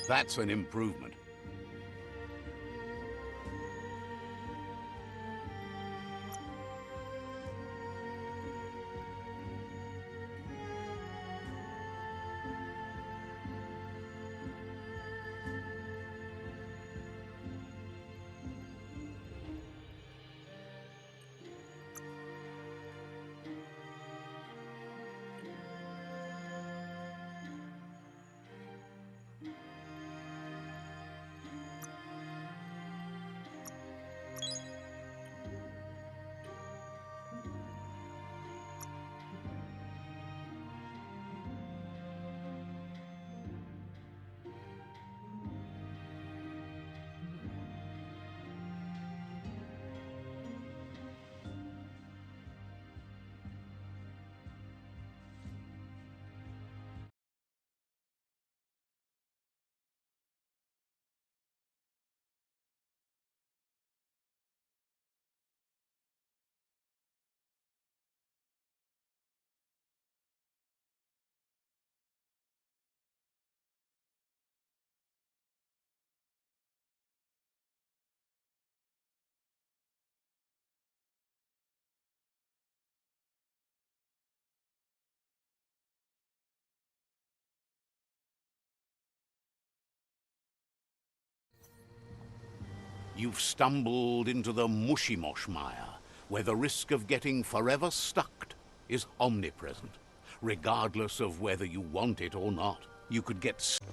That's an improvement. You've stumbled into the mushy-mosh mire, where the risk of getting forever stuck is omnipresent. Regardless of whether you want it or not, you could get stuck.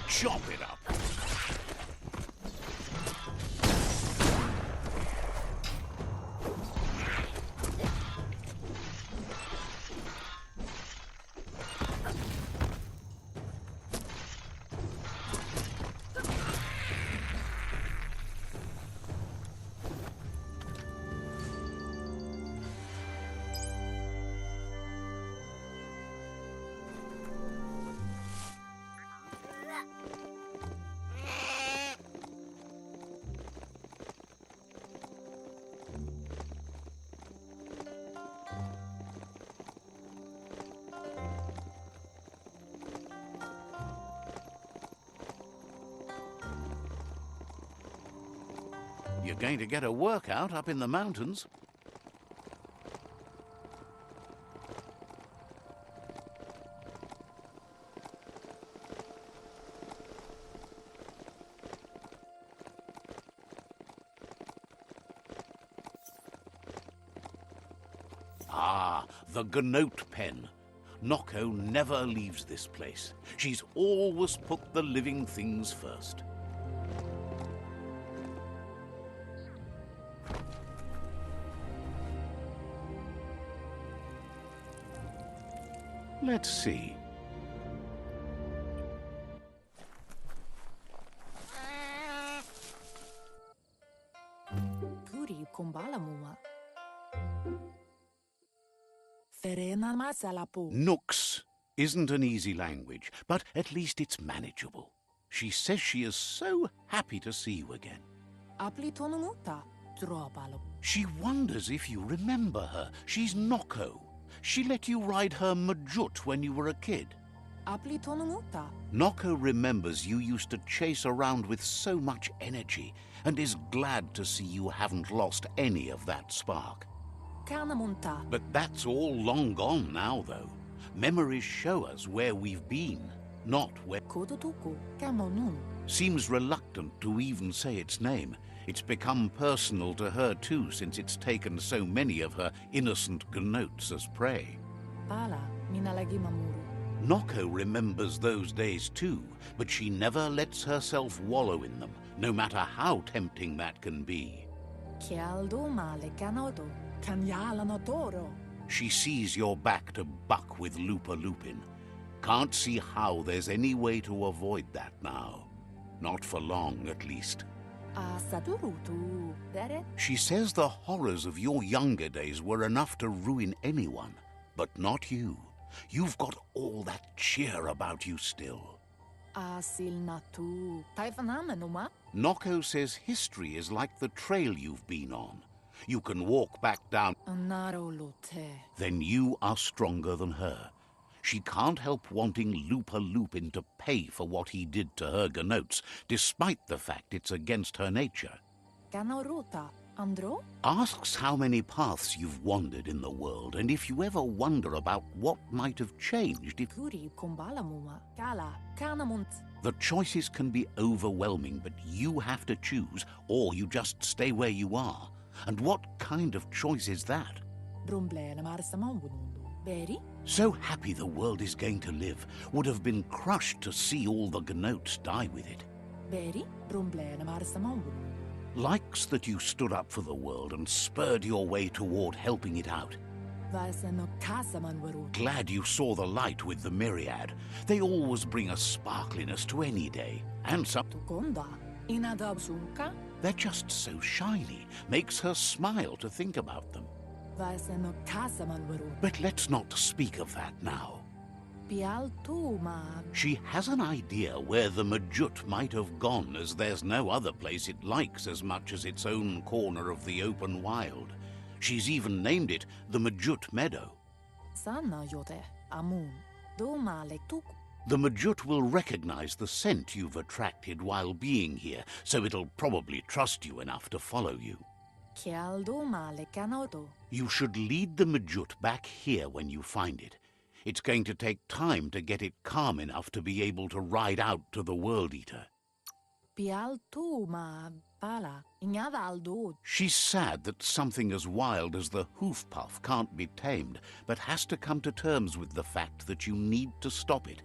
Chop it up. You're going to get a workout up in the mountains. Ah, the Gnote pen. Noko never leaves this place. She's always put the living things first. Let's see. Turi kumbala mua. Ferena masalapu. Nooks isn't an easy language, but at least it's manageable. She says she is so happy to see you again. Apli tonumuta. Dropalo. She wonders if you remember her. She's Noko. She let you ride her Majut when you were a kid. Apli tonumuta. Noko remembers you used to chase around with so much energy and is glad to see you haven't lost any of that spark. Kanamunta. But that's all long gone now, though. Memories show us where we've been, not where... Kodotuku. Kamonun. Seems reluctant to even say its name. It's become personal to her too, since it's taken so many of her innocent gnotes as prey. Pala. Minalagi mamuru. Noko remembers those days too, but she never lets herself wallow in them, no matter how tempting that can be. Chialdo male canodo. Canyalano toro. She sees you're back to buck with Lupa Lupin. Can't see how there's any way to avoid that now. Not for long, at least. Saturutu. Dere? She says the horrors of your younger days were enough to ruin anyone, but not you. You've got all that cheer about you still. Silnatu. Taifanamenuma. Noko says history is like the trail you've been on. You can walk back down. Narolote. Then you are stronger than her. She can't help wanting Lupa Lupin to pay for what he did to her Gnotes, despite the fact it's against her nature. Canoruta. Andro? Asks how many paths you've wandered in the world, and if you ever wonder about what might have changed if... Kuri kumbalamuma. Kala. Kanamunt. The choices can be overwhelming, but you have to choose, or you just stay where you are. And what kind of choice is that? Brumblene marsamanwunundu. Beri? So happy the world is going to live, would have been crushed to see all the Gnotes die with it. Beri? Brumblene marsamanwunundu. Likes that you stood up for the world and spurred your way toward helping it out. Vaiseno kasamanwaru. Glad you saw the light with the myriad. They always bring a sparkliness to any day. And some... Tukonda. Inadabsunka. They're just so shiny. Makes her smile to think about them. Vaiseno kasamanwaru. But let's not speak of that now. Pialtuma. She has an idea where the Majut might have gone, as there's no other place it likes as much as its own corner of the open wild. She's even named it the Majut Meadow. Sana yote. Amun. Domale tuk. The Majut will recognize the scent you've attracted while being here, so it'll probably trust you enough to follow you. Chialdo male canodo. You should lead the Majut back here when you find it. It's going to take time to get it calm enough to be able to ride out to the World Eater. Pialtuma. Pala. Ignadaldo. She's sad that something as wild as the hoof puff can't be tamed, but has to come to terms with the fact that you need to stop it.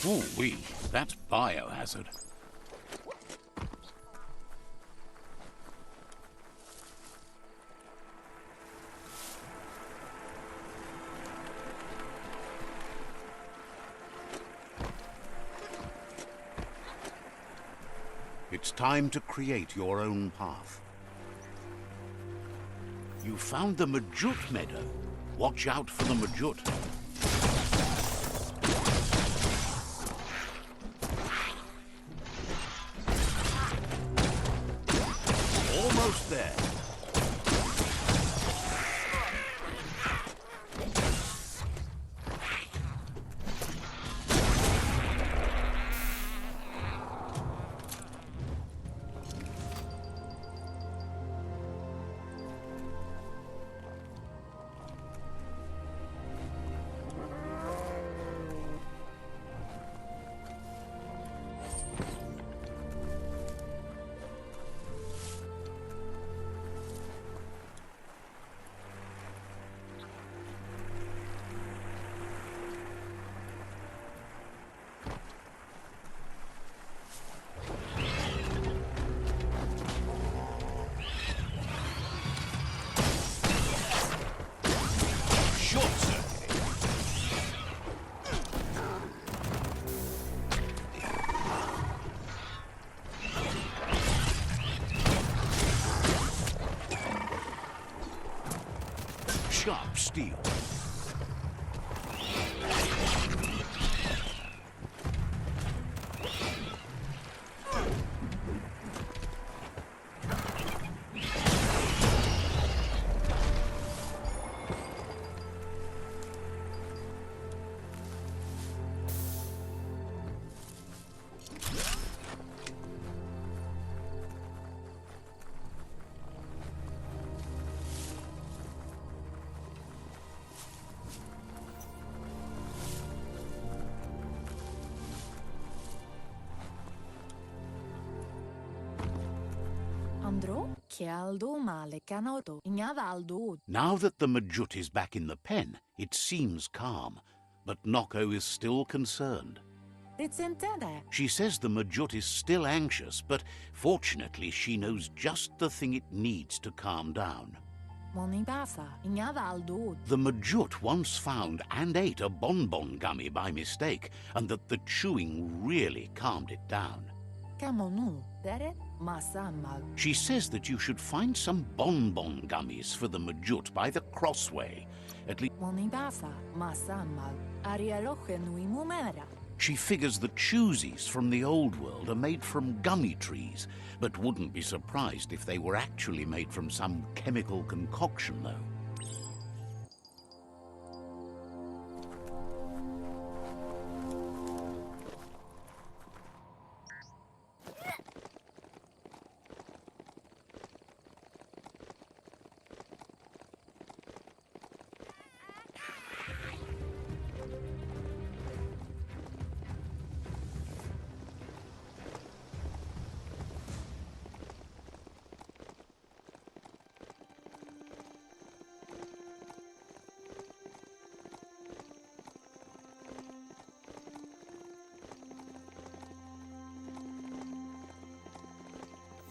Ooh-wee, that's biohazard. It's time to create your own path. You found the Majut Meadow. Watch out for the Majut. Almost there. Sharp steel. Andro, che aldo male canoto, ignava aldo. Now that the Majut is back in the pen, it seems calm, but Noko is still concerned. Rizentende. She says the Majut is still anxious, but fortunately she knows just the thing it needs to calm down. Monibasa, ignava aldo. The Majut once found and ate a bonbon gummy by mistake, and that the chewing really calmed it down. Camonu, dere, masamal. She says that you should find some bonbon gummies for the Majut by the crossway. At least Monibasa, masamal. Arialoche nui mumera. she figures the choosies from the old world are made from gummy trees, but wouldn't be surprised if they were actually made from some chemical concoction, though.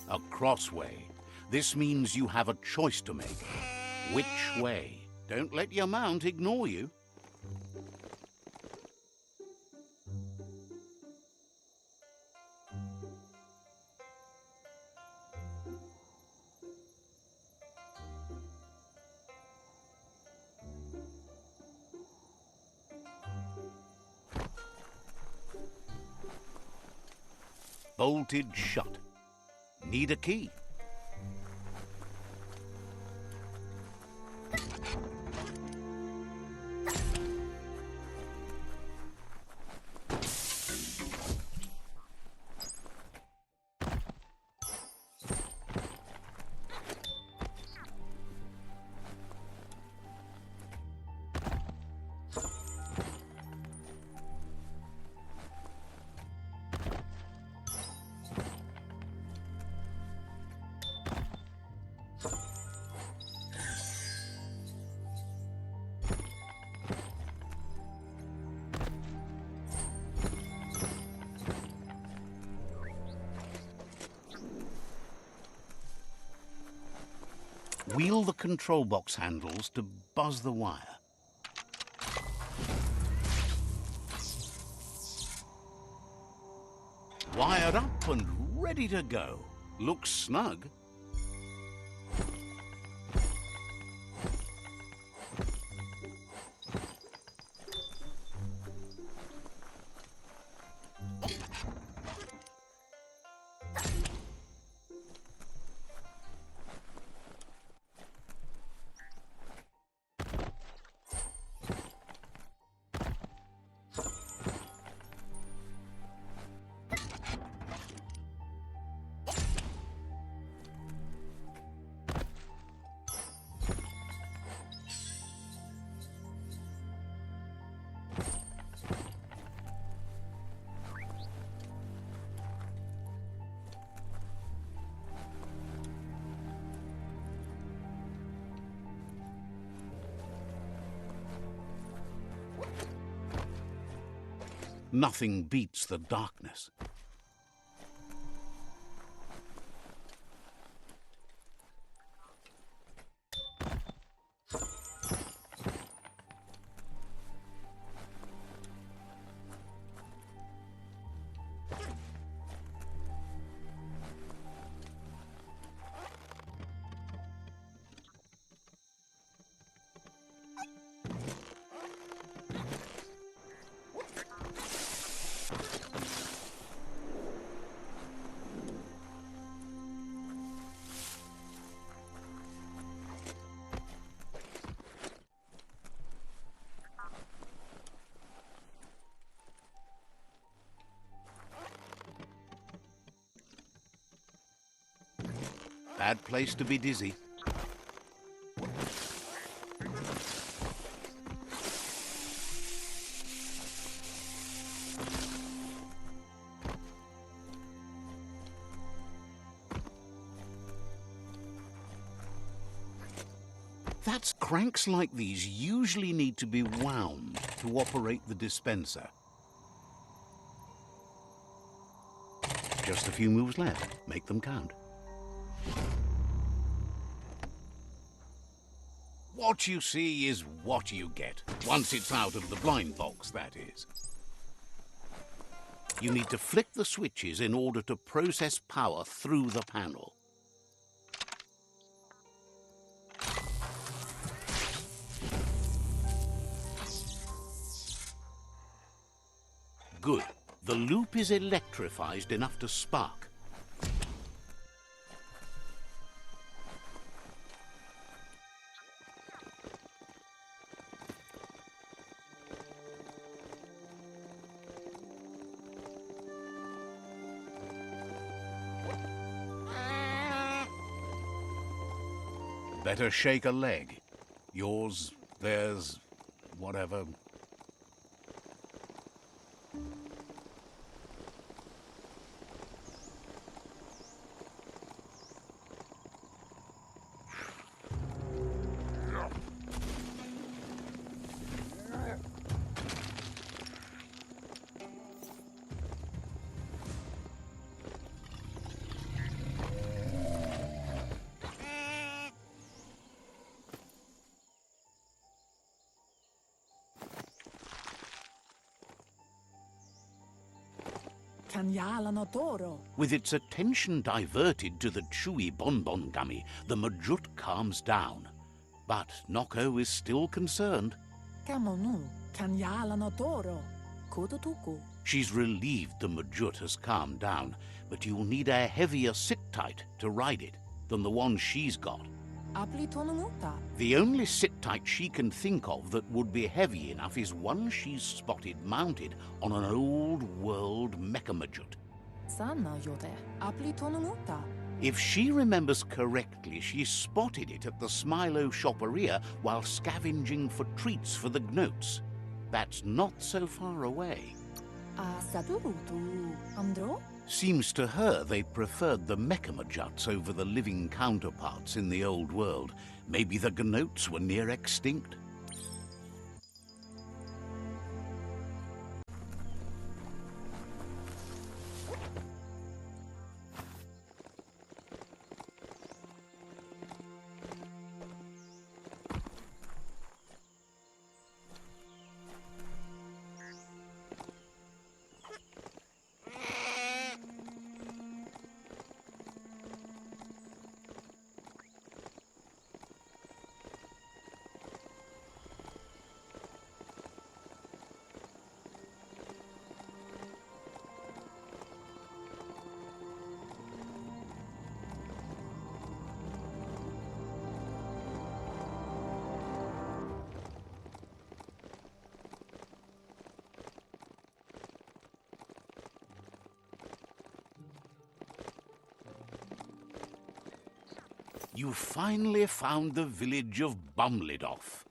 A crossway. This means you have a choice to make. Which way? Don't let your mount ignore you. Bolted shut. Need a key. Wheel the control box handles to buzz the wire. Wired up and ready to go. Looks snug. Nothing beats the darkness. Bad place to be dizzy. That's cranks like these usually need to be wound to operate the dispenser. Just a few moves left. Make them count. What you see is what you get. Once it's out of the blind box, that is. You need to flick the switches in order to process power through the panel. Good. The loop is electrified enough to spark. Better shake a leg. Yours, theirs, whatever. With its attention diverted to the chewy bonbon gummy, the Majut calms down. But Noko is still concerned. She's relieved the Majut has calmed down, but you'll need a heavier sit-tight to ride it than the one she's got. The only sit-tight she can think of that would be heavy enough is one she's spotted mounted on an old-world mecha-Majut. If she remembers correctly, she spotted it at the Smilo Shopperia while scavenging for treats for the Gnotes. That's not so far away. Seems to her they preferred the mecha-Majuts over the living counterparts in the old world. Maybe the Gnotes were near extinct. You finally found the village of Bumlidoff.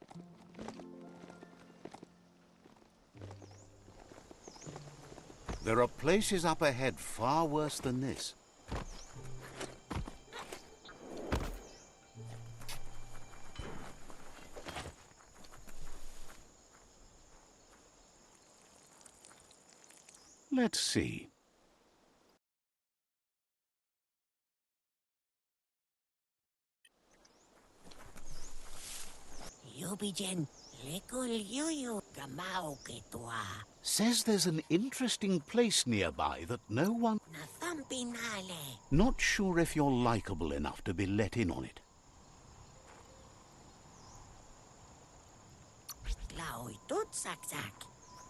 There are places up ahead far worse than this. Let's see. Says there's an interesting place nearby that no one... Not sure if you're likable enough to be let in on it.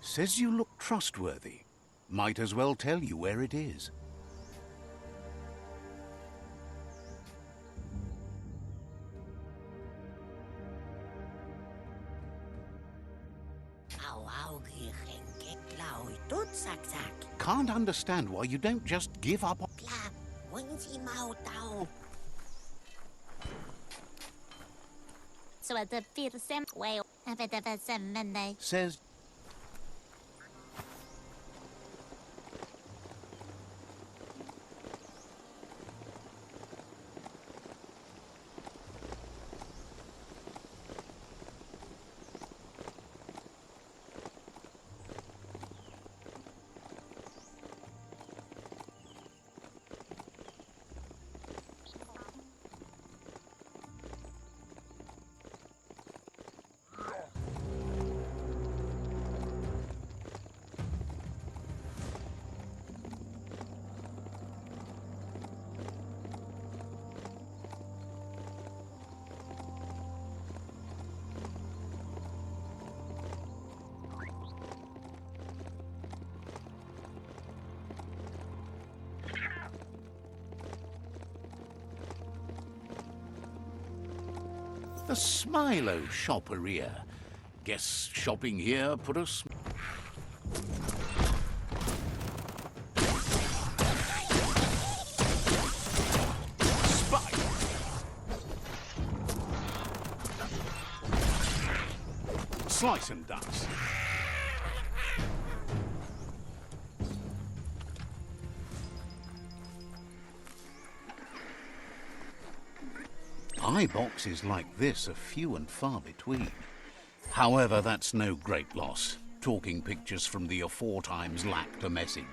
Says you look trustworthy. Might as well tell you where it is. Can't understand why you don't just give up on... Says... The Smilo Shopperia. Guess shopping here put us. Spike! Slice and dice. Eye boxes like this are few and far between. However, that's no great loss. Talking pictures from the aforetimes lacked a message.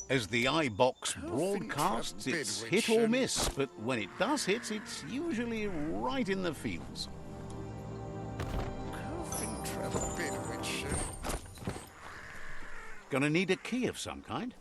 As the eye box broadcasts, it's hit or miss, but when it does hit, it's usually right in the feels. Gonna need a key of some kind.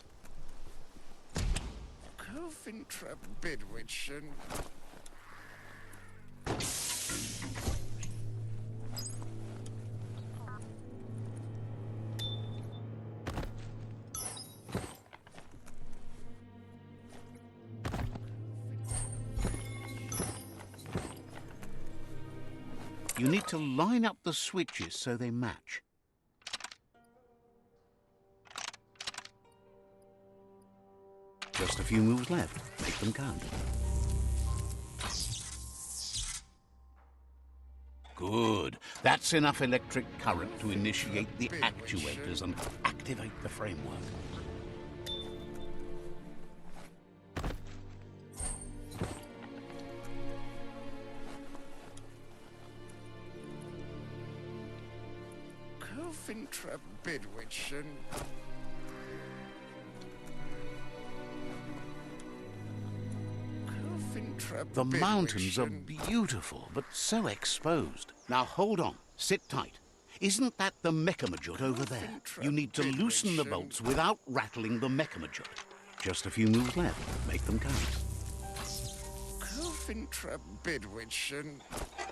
You need to line up the switches so they match. Just a few moves left. Make them count. Good. That's enough electric current to initiate the actuators and activate the framework. The mountains are beautiful, but so exposed. Now hold on, sit tight. Isn't that the Mechamajut over there? You need to loosen the bolts without rattling the Mechamajut. Just a few moves left. Make them count.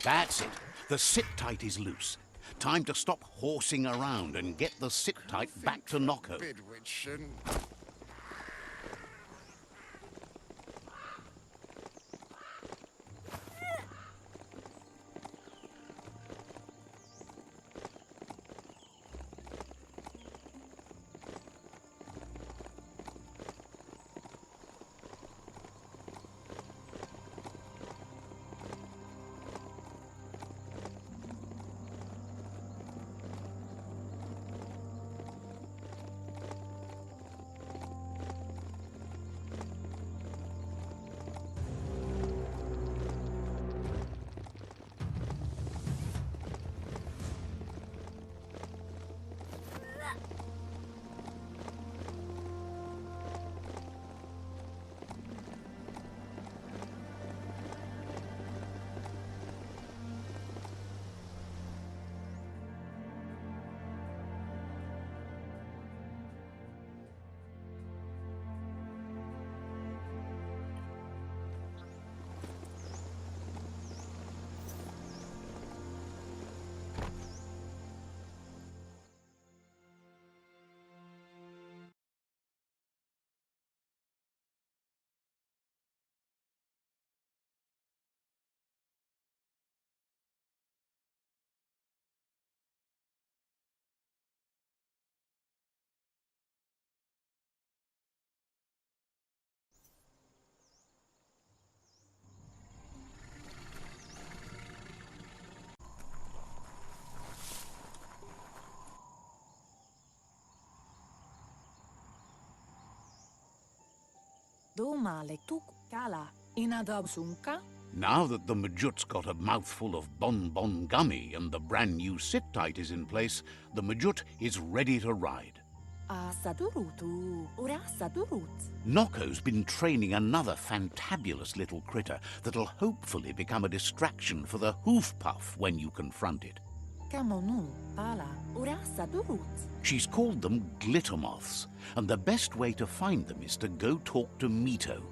That's it. The sit tight is loose. Time to stop horsing around and get the sit tight back to Nocco. Domale tuk kala inadab sunka. Now that the Majut's got a mouthful of bonbon gummy and the brand new sit-tight is in place, the Majut is ready to ride. Asadurutu, urasadurut. Nocco's been training another fantabulous little critter that'll hopefully become a distraction for the hoof puff when you confront it. Kamonu, pala, urasadurut. She's called them glitter moths, and the best way to find them is to go talk to Mito.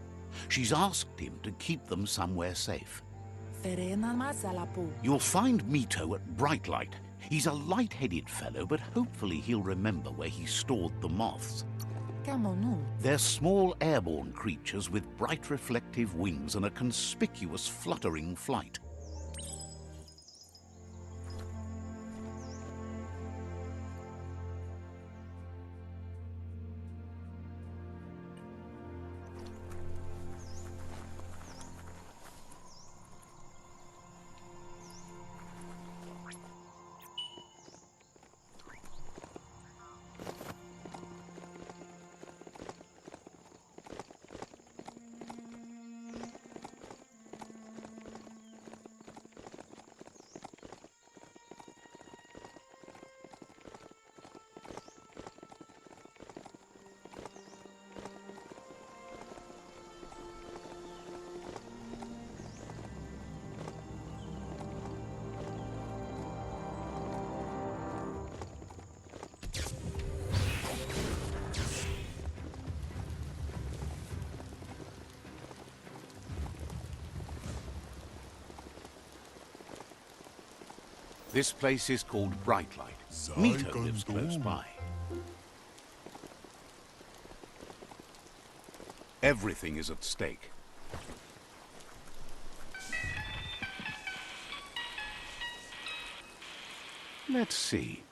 She's asked him to keep them somewhere safe. Ferena mazalapu. You'll find Mito at Bright Light. He's a light-headed fellow, but hopefully he'll remember where he stored the moths. Camonu. They're small airborne creatures with bright reflective wings and a conspicuous fluttering flight. This place is called Brightlight. Mito lives close by. Everything is at stake. Let's see.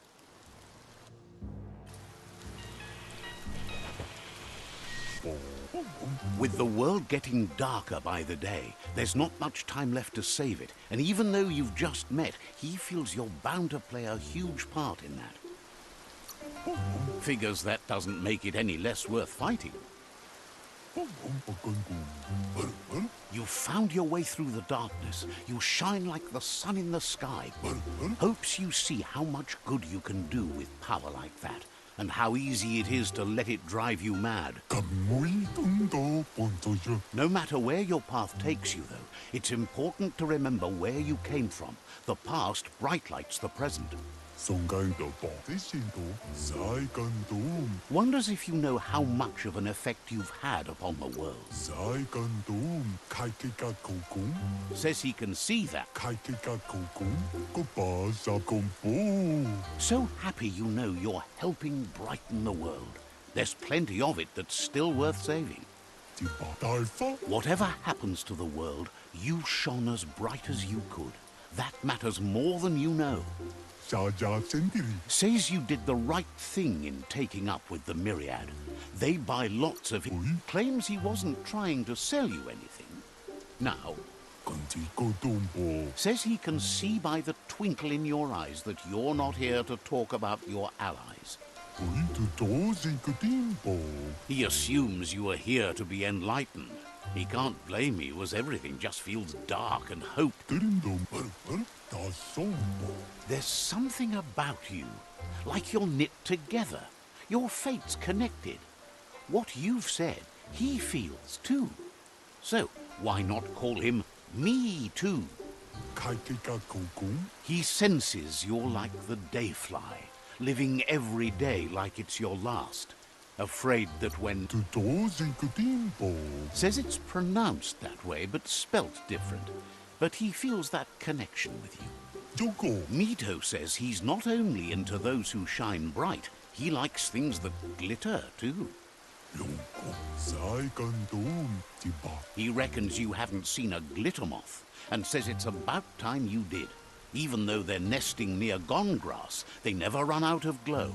With the world getting darker by the day, there's not much time left to save it. And even though you've just met, he feels you're bound to play a huge part in that. Figures that doesn't make it any less worth fighting. You found your way through the darkness. You shine like the sun in the sky. Hopes you see how much good you can do with power like that, and how easy it is to let it drive you mad. No matter where your path takes you, though, it's important to remember where you came from. The past brightlights the present. Wonders if you know how much of an effect you've had upon the world. Says he can see that. So happy you know you're helping brighten the world. There's plenty of it that's still worth saving. Whatever happens to the world, you shone as bright as you could. That matters more than you know. Says you did the right thing in taking up with the Myriad. They buy lots of it. Claims he wasn't trying to sell you anything. Now, says he can see by the twinkle in your eyes that you're not here to talk about your allies. He assumes you are here to be enlightened. He can't blame you, as everything just feels dark and hope. There's something about you, like you're knit together. Your fate's connected. What you've said, he feels too. So, why not call him Me Too? He senses you're like the dayfly, living every day like it's your last. Afraid that when... Says it's pronounced that way, but spelt different. But he feels that connection with you. Mito says he's not only into those who shine bright, he likes things that glitter, too. He reckons you haven't seen a glitter moth, and says it's about time you did. Even though they're nesting near gone grass, they never run out of glow.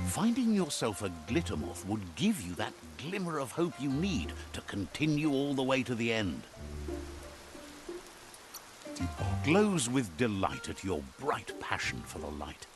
Finding yourself a glitter moth would give you that glimmer of hope you need to continue all the way to the end. Glows with delight at your bright passion for the light.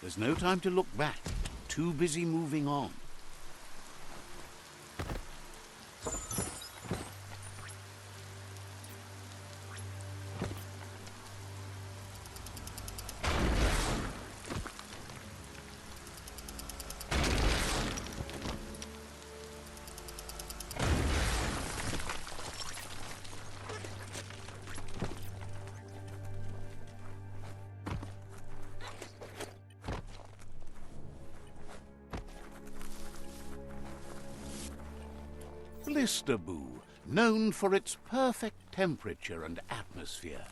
There's no time to look back. too busy moving on. Blisterboo, known for its perfect temperature and atmosphere.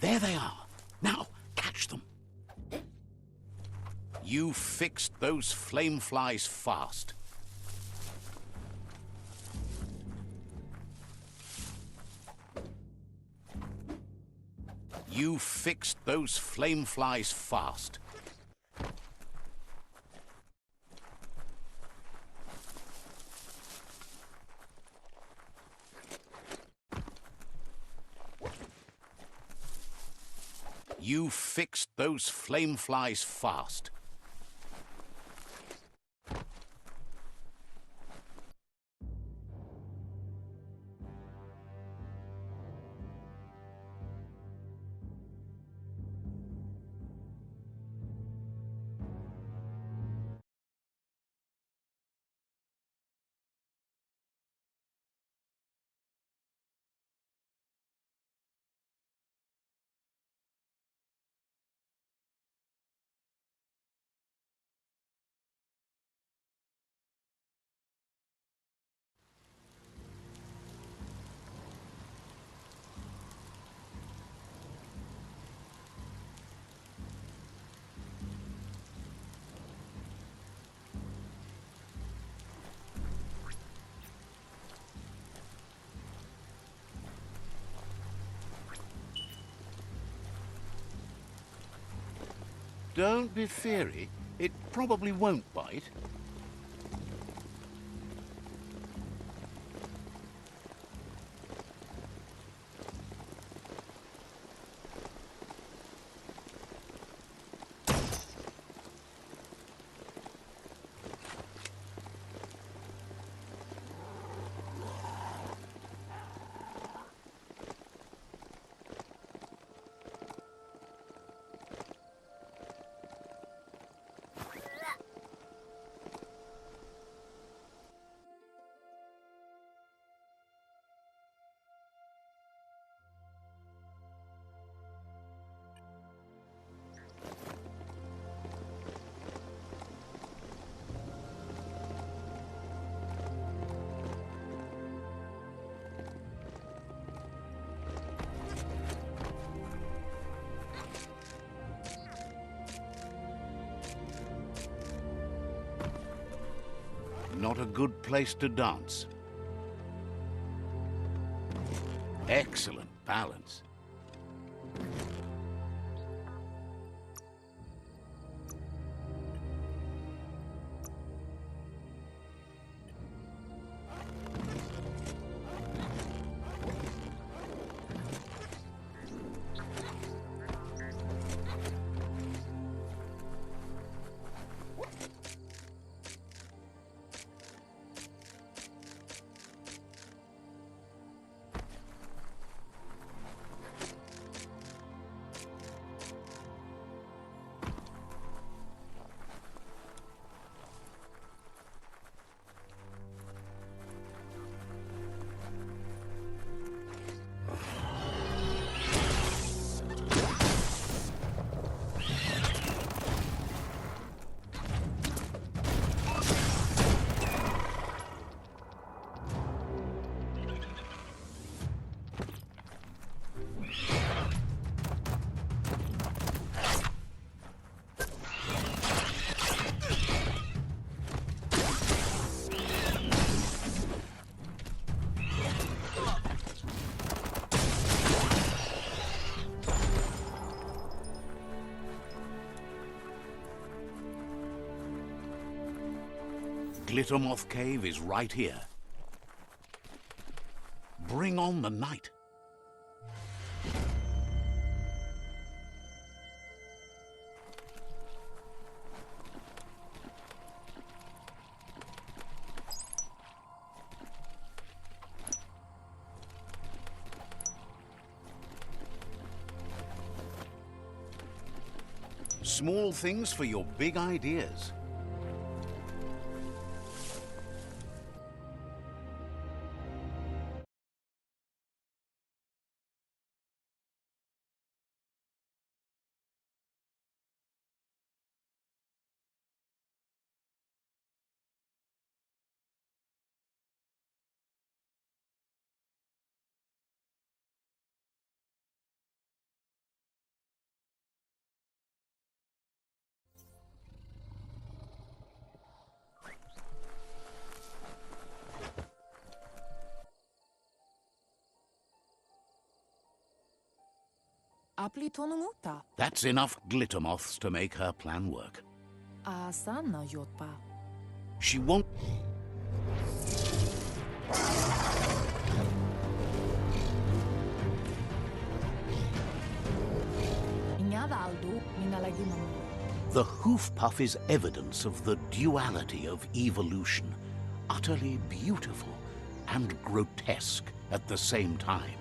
There they are. Now, catch them. You fixed those flame flies fast. You fixed those flame flies fast. You fixed those flame flies fast. Don't be feary. It probably won't bite. Not a good place to dance. Excellent balance. Glittermoth Cave is right here. Bring on the night. Small things for your big ideas. Aplitonumuta. That's enough glitter moths to make her plan work. Asana yotpa. She won't... Ingadaldo minalagimamu. The hoof puff is evidence of the duality of evolution, utterly beautiful and grotesque at the same time.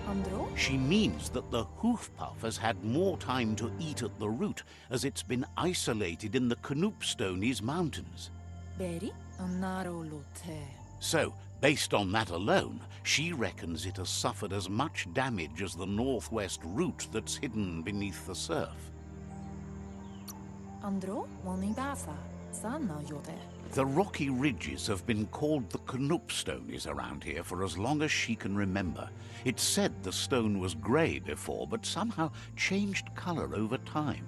Andro? She means that the hoof puff has had more time to eat at the root as it's been isolated in the Knoopstonies mountains. Beri? Anaro lote. So, based on that alone, she reckons it has suffered as much damage as the northwest root that's hidden beneath the surf. Andro? Monigasa. Sana yote. The rocky ridges have been called the Knoopstonies around here for as long as she can remember. It's said the stone was grey before, but somehow changed colour over time.